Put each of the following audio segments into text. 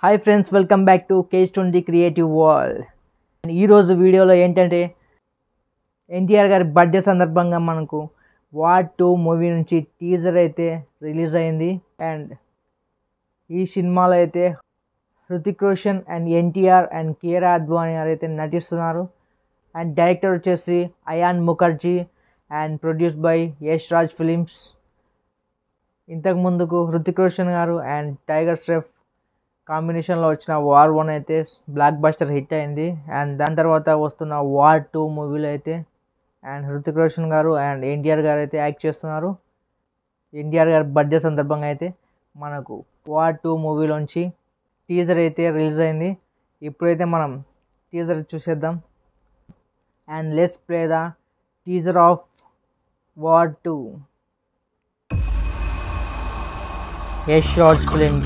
Hi friends, welcome back to కేజ్20 creative world. ఈరోజు వీడియోలో ఏంటంటే ఎన్టీఆర్ గారి బర్త్డే సందర్భంగా మనకు వార్ 2 మూవీ నుంచి టీజర్ అయితే రిలీజ్ అయింది. అండ్ ఈ సినిమాలో అయితే హృతిక్ రోషన్ అండ్ ఎన్టీఆర్ అండ్ కియారా అద్వానీ గారు అయితే నటిస్తున్నారు. అండ్ డైరెక్టర్ వచ్చేసి Ayan Mukerji and produce by Yash Raj Films. ఇంతకు ముందుకు హృతిక్ రోషన్ గారు అండ్ టైగర్ ష్రాఫ్ కాంబినేషన్లో వచ్చిన వార్ 1 అయితే బ్లాక్ బస్టర్ హిట్ అయింది. అండ్ దాని తర్వాత వస్తున్న వార్ 2 మూవీలో అయితే అండ్ హృతిక్ రోషన్ గారు అండ్ ఎన్టీఆర్ గారు అయితే యాక్ట్ చేస్తున్నారు. ఎన్టీఆర్ గారి బర్త్డే సందర్భంగా అయితే మనకు వార్ 2 మూవీలోంచి టీజర్ అయితే రిలీజ్ అయింది. ఇప్పుడైతే మనం టీజర్ చూసేద్దాం. And let's play the teaser of war 2. Yash Raj films.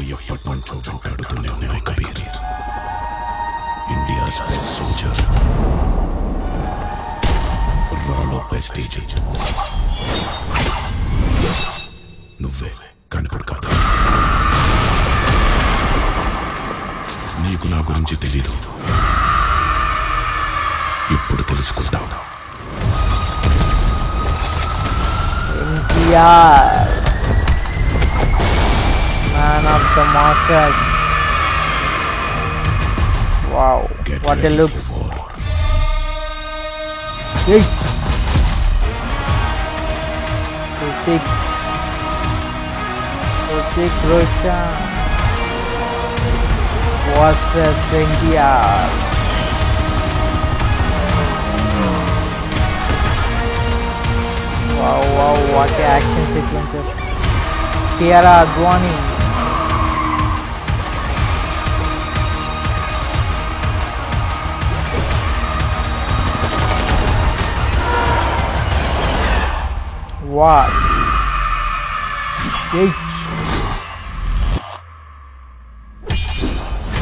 India's best soldier, Rolo Prestige. నువ్వే కనపడు కాదు. నీకు నా గురించి తెలీదు, ఇప్పుడు తెలుసుకుంటావు. NTR, man of the masses. Wow, Get what a ready look. for war. Hey. Hrutik Roshan versus NTR. Wow, what a action sequences. Kiara Advani. What?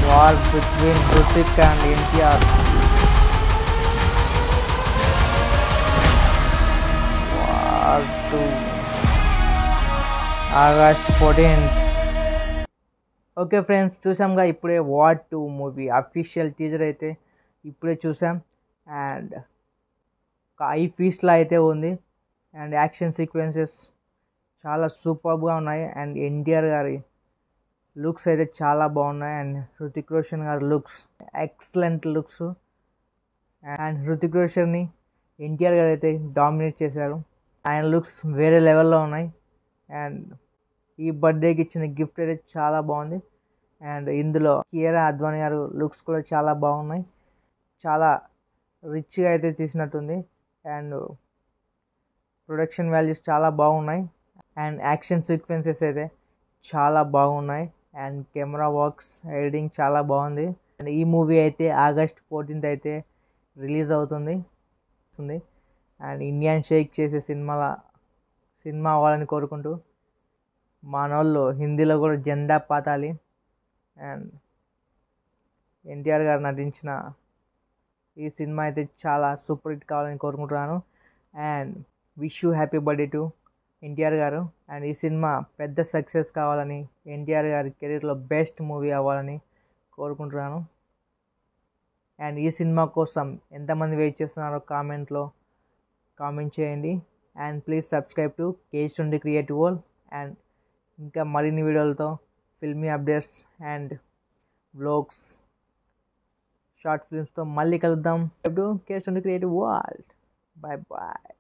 War between Hrutik and NTR. War 2. August 14th. Okay friends, చూసాంగా ఇప్పుడే war 2 movie official teaser అయితే ఇప్పుడే చూసాం. And ఒక I ఫీస్ట్లా అయితే ఉంది. And action sequences చాలా సూపర్గా ఉన్నాయి. అండ్ ఎన్టీఆర్ గారి లుక్స్ అయితే చాలా బాగున్నాయి. అండ్ హృతిక్ రోషన్ గారి looks excellent looks. And Hrithik రోషన్ని ఎన్టీఆర్ గారు అయితే డామినేట్ చేశారు. ఆయన లుక్స్ వేరే లెవెల్లో ఉన్నాయి. అండ్ ఈ బర్త్డేకి ఇచ్చిన గిఫ్ట్ అయితే చాలా బాగుంది. అండ్ ఇందులో కియారా అద్వానీ గారు లుక్స్ కూడా చాలా బాగున్నాయి. చాలా రిచ్గా అయితే తీసినట్టుంది. అండ్ ప్రొడక్షన్ వాల్యూస్ చాలా బాగున్నాయి. అండ్ యాక్షన్ సీక్వెన్సెస్ అయితే చాలా బాగున్నాయి. అండ్ కెమెరా వర్క్స్, ఎడిటింగ్ చాలా బాగుంది. అండ్ ఈ మూవీ అయితే August 14th అయితే రిలీజ్ అవుతుంది. అండ్ ఇండియన్ షేక్ చేసే సినిమా అవ్వాలని కోరుకుంటూ మనోళ్ళు హిందీలో కూడా జెండా పాతాలి. అండ్ ఎన్టీఆర్ గారు నటించిన ఈ సినిమా అయితే చాలా సూపర్ హిట్ కావాలని కోరుకుంటున్నాను. And wish you happy birthday to NTR గారు. అండ్ ఈ సినిమా పెద్ద సక్సెస్ కావాలని, ఎన్టీఆర్ గారి కెరీర్లో బెస్ట్ మూవీ అవ్వాలని కోరుకుంటున్నాను. అండ్ ఈ సినిమా కోసం ఎంతమంది వెయిట్ చేస్తున్నారో కామెంట్ చేయండి. అండ్ ప్లీజ్ సబ్స్క్రైబ్ టు కేజ్20 క్రియేటివ్ వరల్డ్. అండ్ ఇంకా మరిన్ని వీడియోలతో filmy updates and vlogs, short ఫిల్మ్స్తో మళ్ళీ కలుద్దాం. టు కేజ్20 క్రియేటివ్ వరల్డ్. Bye bye.